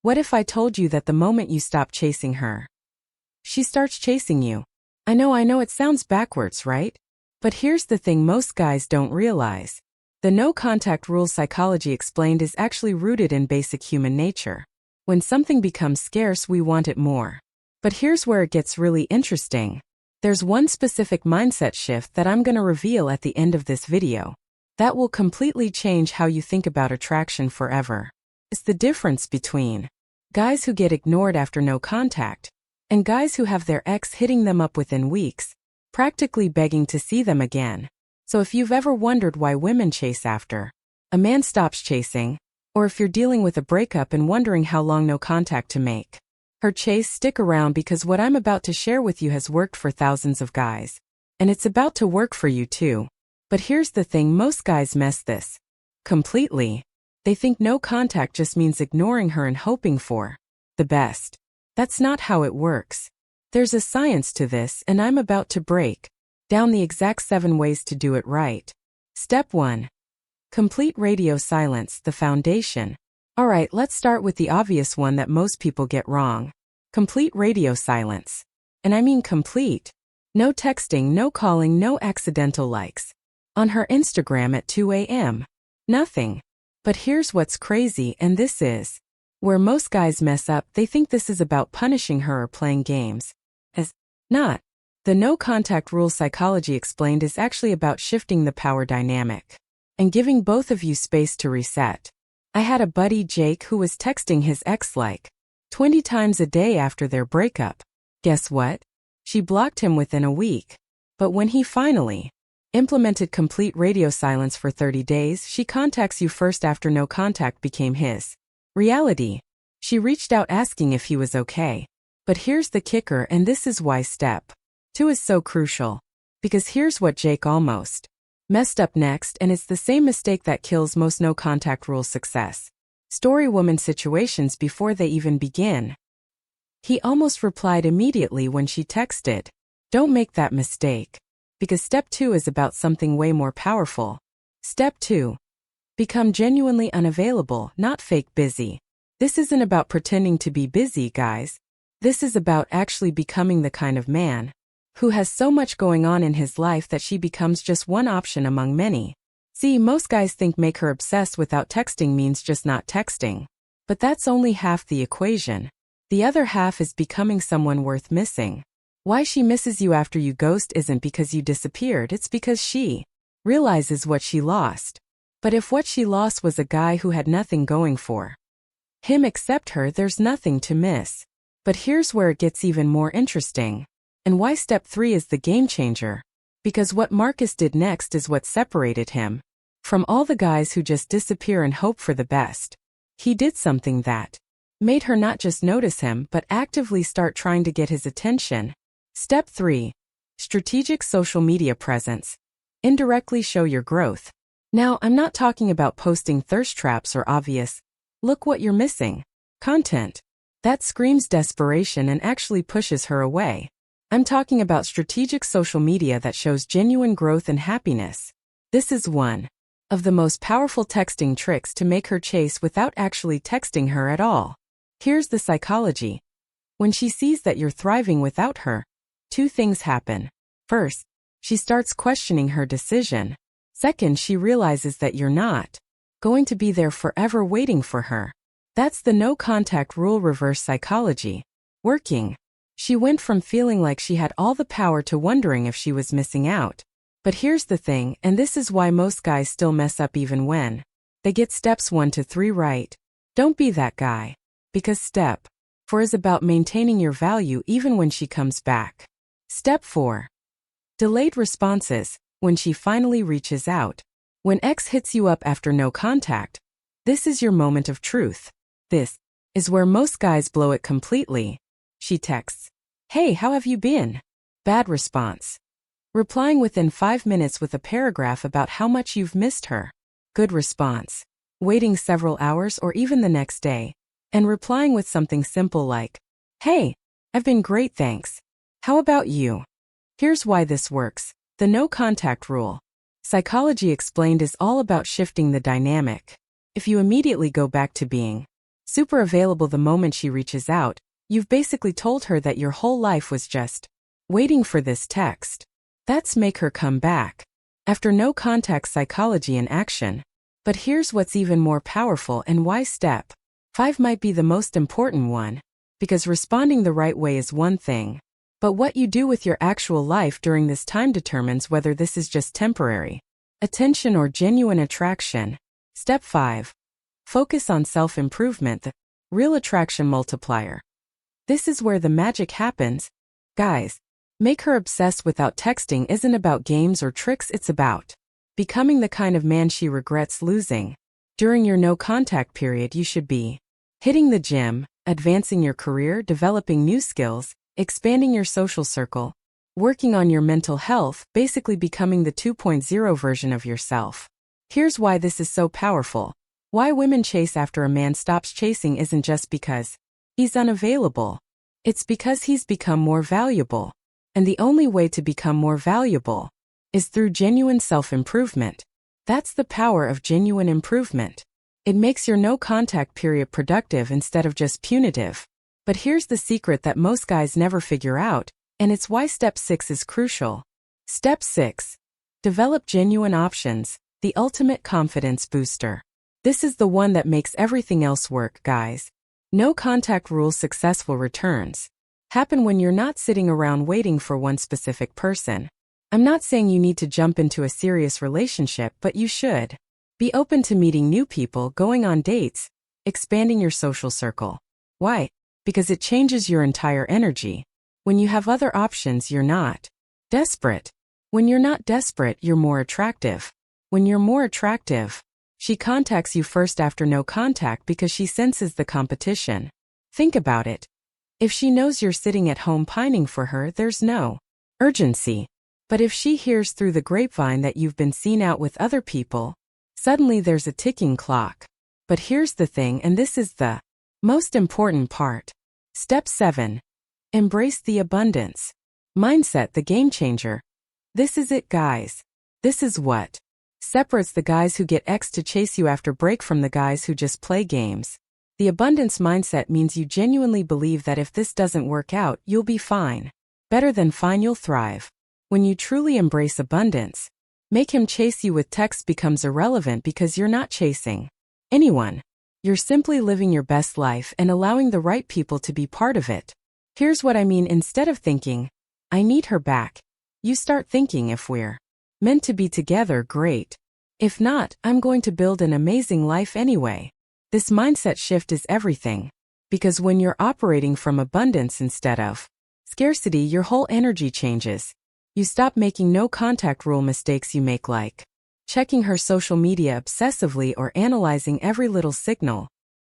What if I told you that the moment you stop chasing her, she starts chasing you? I know it sounds backwards, right? But here's the thing most guys don't realize. The no-contact rule Psychology Explained is actually rooted in basic human nature. When something becomes scarce, we want it more. But here's where it gets really interesting. There's one specific mindset shift that I'm gonna reveal at the end of this video. That will completely change how you think about attraction forever. It's the difference between guys who get ignored after no contact and guys who have their ex hitting them up within weeks, practically begging to see them again. So if you've ever wondered why women chase after a man stops chasing, or if you're dealing with a breakup and wondering how long no contact to make her chase, stick around because what I'm about to share with you has worked for thousands of guys. And it's about to work for you too. But here's the thing, most guys miss this completely. They think no contact just means ignoring her and hoping for the best. That's not how it works. There's a science to this, and I'm about to break down the exact 7 ways to do it right. Step 1. Complete radio silence, the foundation. Alright, let's start with the obvious one that most people get wrong. Complete radio silence. And I mean complete. No texting, no calling, no accidental likes on her Instagram at 2 a.m. Nothing. But here's what's crazy, and this is where most guys mess up. They think this is about punishing her or playing games. As not. The no-contact rule Psychology Explained is actually about shifting the power dynamic and giving both of you space to reset. I had a buddy, Jake, who was texting his ex like 20 times a day after their breakup. Guess what? She blocked him within a week. But when he finally implemented complete radio silence for 30 days, she contacts you first after no contact became his reality. She reached out asking if he was okay. But here's the kicker, and this is why step 2 is so crucial. Because here's what Jake almost messed up next, and it's the same mistake that kills most no-contact rule success story woman situations before they even begin. He almost replied immediately when she texted. Don't make that mistake. Because step 2 is about something way more powerful. Step 2. Become genuinely unavailable, not fake busy. This isn't about pretending to be busy, guys. This is about actually becoming the kind of man who has so much going on in his life that she becomes just one option among many. See, most guys think make her obsessed without texting means just not texting. But that's only half the equation. The other half is becoming someone worth missing. Why she misses you after you ghost isn't because you disappeared, it's because she realizes what she lost. But if what she lost was a guy who had nothing going for him except her, there's nothing to miss. But here's where it gets even more interesting. And why step 3 is the game changer. Because what Marcus did next is what separated him from all the guys who just disappear and hope for the best. He did something that made her not just notice him but actively start trying to get his attention. Step 3. Strategic social media presence. Indirectly show your growth. Now, I'm not talking about posting thirst traps or obvious, look what you're missing content. That screams desperation and actually pushes her away. I'm talking about strategic social media that shows genuine growth and happiness. This is one of the most powerful texting tricks to make her chase without actually texting her at all. Here's the psychology. When she sees that you're thriving without her, 2 things happen. First, she starts questioning her decision. Second, she realizes that you're not going to be there forever waiting for her. That's the no-contact rule reverse psychology working. She went from feeling like she had all the power to wondering if she was missing out. But here's the thing, and this is why most guys still mess up even when they get steps 1 to 3 right. Don't be that guy. Because step 4 is about maintaining your value even when she comes back. Step 4. Delayed responses. When she finally reaches out. When X hits you up after no contact, this is your moment of truth. This is where most guys blow it completely. She texts, "Hey, how have you been?" Bad response. Replying within 5 minutes with a paragraph about how much you've missed her. Good response. Waiting several hours or even the next day, and replying with something simple like, "Hey, I've been great, thanks. How about you?" Here's why this works. The no-contact rule. Psychology Explained is all about shifting the dynamic. If you immediately go back to being super available the moment she reaches out, you've basically told her that your whole life was just waiting for this text. That's make her come back. After no contact psychology in action. But here's what's even more powerful and why step 5 might be the most important one. Because responding the right way is one thing. But what you do with your actual life during this time determines whether this is just temporary attention or genuine attraction. Step 5. Focus on self-improvement, the real attraction multiplier. This is where the magic happens. Guys, make her obsessed without texting isn't about games or tricks, it's about becoming the kind of man she regrets losing. During your no-contact period, you should be hitting the gym, advancing your career, developing new skills, expanding your social circle, working on your mental health, basically becoming the 2.0 version of yourself. Here's why this is so powerful. Why women chase after a man stops chasing isn't just because he's unavailable. It's because he's become more valuable. And the only way to become more valuable is through genuine self-improvement. That's the power of genuine improvement. It makes your no-contact period productive instead of just punitive. But here's the secret that most guys never figure out, and it's why step 6 is crucial. Step 6. Develop genuine options, the ultimate confidence booster. This is the one that makes everything else work, guys. No-contact rules successful returns happen when you're not sitting around waiting for one specific person. I'm not saying you need to jump into a serious relationship, but you should be open to meeting new people, going on dates, expanding your social circle. Why? Because it changes your entire energy. When you have other options, you're not desperate. When you're not desperate, you're more attractive. When you're more attractive, she contacts you first after no contact because she senses the competition. Think about it. If she knows you're sitting at home pining for her, there's no urgency. But if she hears through the grapevine that you've been seen out with other people, suddenly there's a ticking clock. But here's the thing, and this is the most important part. Step 7. Embrace the abundance mindset, the game changer. This is it, guys. This is what separates the guys who get X to chase you after break from the guys who just play games. The abundance mindset means you genuinely believe that if this doesn't work out, you'll be fine. Better than fine, you'll thrive. When you truly embrace abundance, make him chase you with text becomes irrelevant because you're not chasing anyone. You're simply living your best life and allowing the right people to be part of it. Here's what I mean. Instead of thinking, I need her back, you start thinking, if we're meant to be together, great. If not, I'm going to build an amazing life anyway. This mindset shift is everything. Because when you're operating from abundance instead of scarcity, your whole energy changes. You stop making no-contact rule mistakes you make, like checking her social media obsessively or analyzing every little signal.